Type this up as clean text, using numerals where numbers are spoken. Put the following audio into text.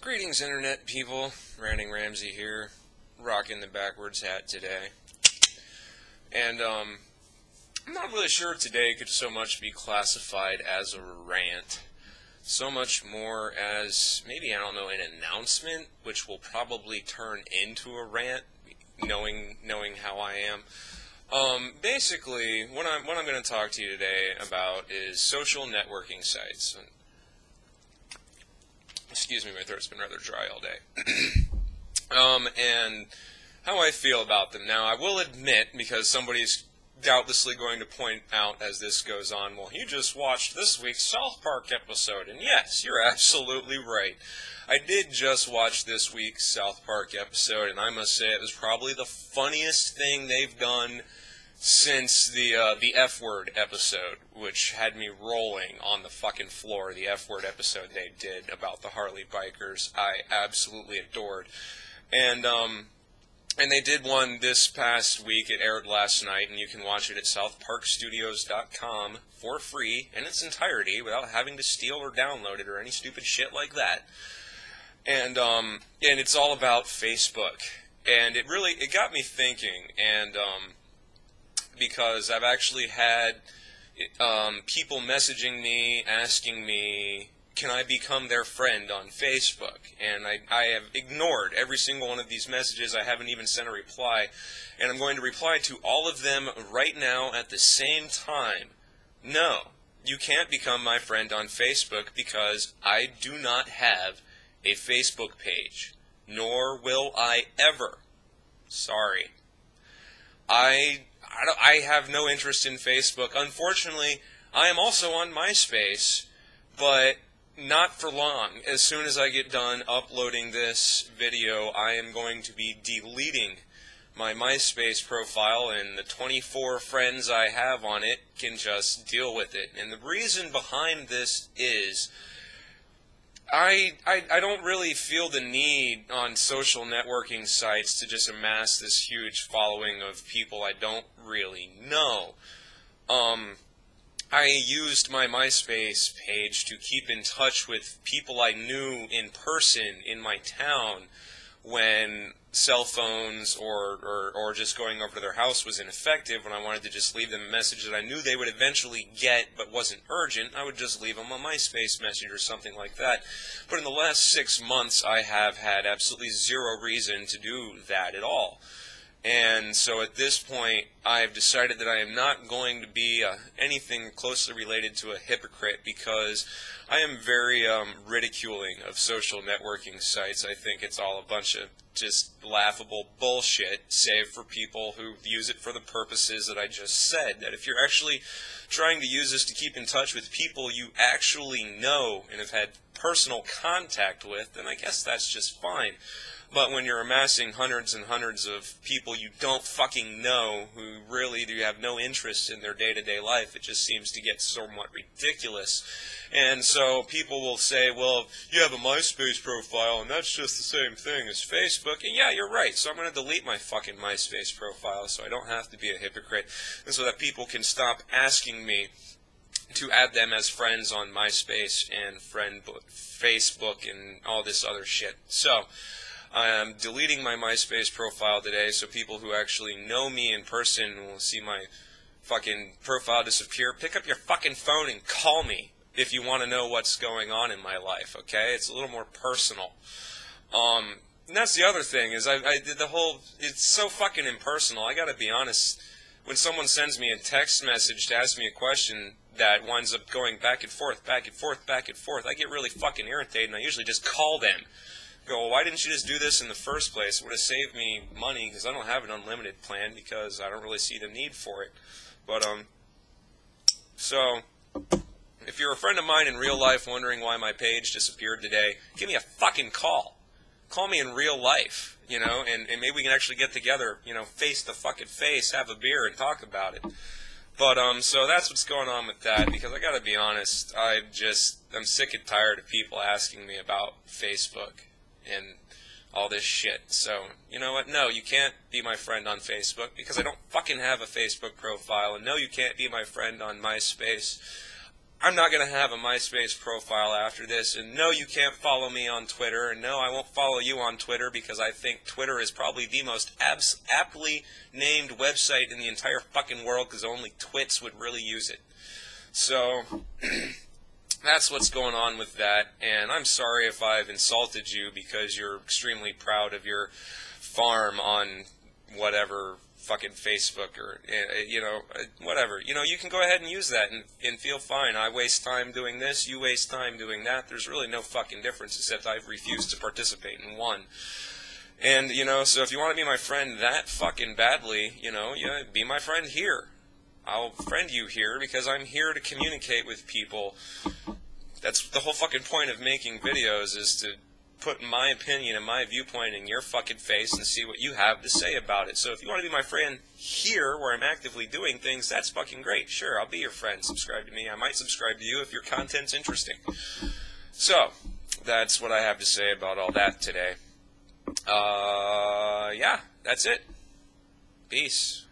Greetings, Internet people. Ranting Ramsey here, rocking the backwards hat today. And, I'm not really sure if today could so much be classified as a rant. So much more as, maybe, I don't know, an announcement, which will probably turn into a rant, knowing how I am. Basically, what I'm going to talk to you today about is social networking sites. Excuse me, my throat's been rather dry all day. And how I feel about them. Now, I will admit, because somebody's doubtlessly going to point out as this goes on, well, you just watched this week's South Park episode, and yes, you're absolutely right. I did just watch this week's South Park episode, and I must say it was probably the funniest thing they've done since the F-word episode, which had me rolling on the fucking floor. The F-word episode they did about the Harley bikers, I absolutely adored. And they did one this past week. It aired last night, and you can watch it at southparkstudios.com for free in its entirety without having to steal or download it or any stupid shit like that. And it's all about Facebook. And it got me thinking, and because I've actually had people messaging me, asking me, can I become their friend on Facebook? And I have ignored every single one of these messages. I haven't even sent a reply. And I'm going to reply to all of them right now at the same time. No, you can't become my friend on Facebook because I do not have a Facebook page. Nor will I ever. Sorry. I have no interest in Facebook. Unfortunately, I am also on Myspace, but not for long. As soon as I get done uploading this video, I am going to be deleting my Myspace profile, and the 24 friends I have on it can just deal with it. And the reason behind this is I don't really feel the need on social networking sites to just amass this huge following of people I don't really know. I used my Myspace page to keep in touch with people I knew in person in my town when cell phones or just going over to their house was ineffective. When I wanted to just leave them a message that I knew they would eventually get but wasn't urgent, I would just leave them a MySpace message or something like that. But in the last 6 months, I have had absolutely zero reason to do that at all. And so at this point, I've decided that I am not going to be anything closely related to a hypocrite, because I am very ridiculing of social networking sites. I think it's all a bunch of just laughable bullshit, save for people who use it for the purposes that I just said. That if you're actually trying to use this to keep in touch with people you actually know and have had personal contact with, then I guess that's just fine. But when you're amassing hundreds and hundreds of people you don't fucking know, who really do have no interest in their day-to-day life, it just seems to get somewhat ridiculous. And so people will say, well, you have a MySpace profile, and that's just the same thing as Facebook. And yeah, you're right, so I'm going to delete my fucking MySpace profile so I don't have to be a hypocrite, and so that people can stop asking me to add them as friends on MySpace and Facebook and all this other shit. So I'm deleting my MySpace profile today so people who actually know me in person will see my fucking profile disappear. Pick up your fucking phone and call me if you want to know what's going on in my life, okay? It's a little more personal. And that's the other thing, is I did the whole, it's so fucking impersonal. I gotta be honest, when someone sends me a text message to ask me a question that winds up going back and forth, back and forth, back and forth, I get really fucking irritated, and I usually just call them. Go, well, why didn't you just do this in the first place? It would have saved me money, because I don't have an unlimited plan, because I don't really see the need for it. But, so, if you're a friend of mine in real life wondering why my page disappeared today, give me a fucking call. Call me in real life, you know, and maybe we can actually get together, you know, face to fucking face, have a beer, and talk about it. But, so that's what's going on with that, because I gotta be honest, I'm sick and tired of people asking me about Facebook and all this shit. So, you know what? No, you can't be my friend on Facebook, because I don't fucking have a Facebook profile. And no, you can't be my friend on MySpace. I'm not going to have a MySpace profile after this, and no, you can't follow me on Twitter, and no, I won't follow you on Twitter, because I think Twitter is probably the most aptly named website in the entire fucking world, because only twits would really use it. So, that's what's going on with that, and I'm sorry if I've insulted you because you're extremely proud of your farm on whatever fucking Facebook or, you know, whatever. You know, you can go ahead and use that and feel fine. I waste time doing this, you waste time doing that. There's really no fucking difference, except I've refused to participate in one. And, you know, so if you want to be my friend that fucking badly, you know, yeah, be my friend here. I'll friend you here because I'm here to communicate with people. That's the whole fucking point of making videos, is to put my opinion and my viewpoint in your fucking face and see what you have to say about it. So if you want to be my friend here, where I'm actively doing things, that's fucking great. Sure, I'll be your friend. Subscribe to me. I might subscribe to you if your content's interesting. So, that's what I have to say about all that today. Yeah, that's it. Peace.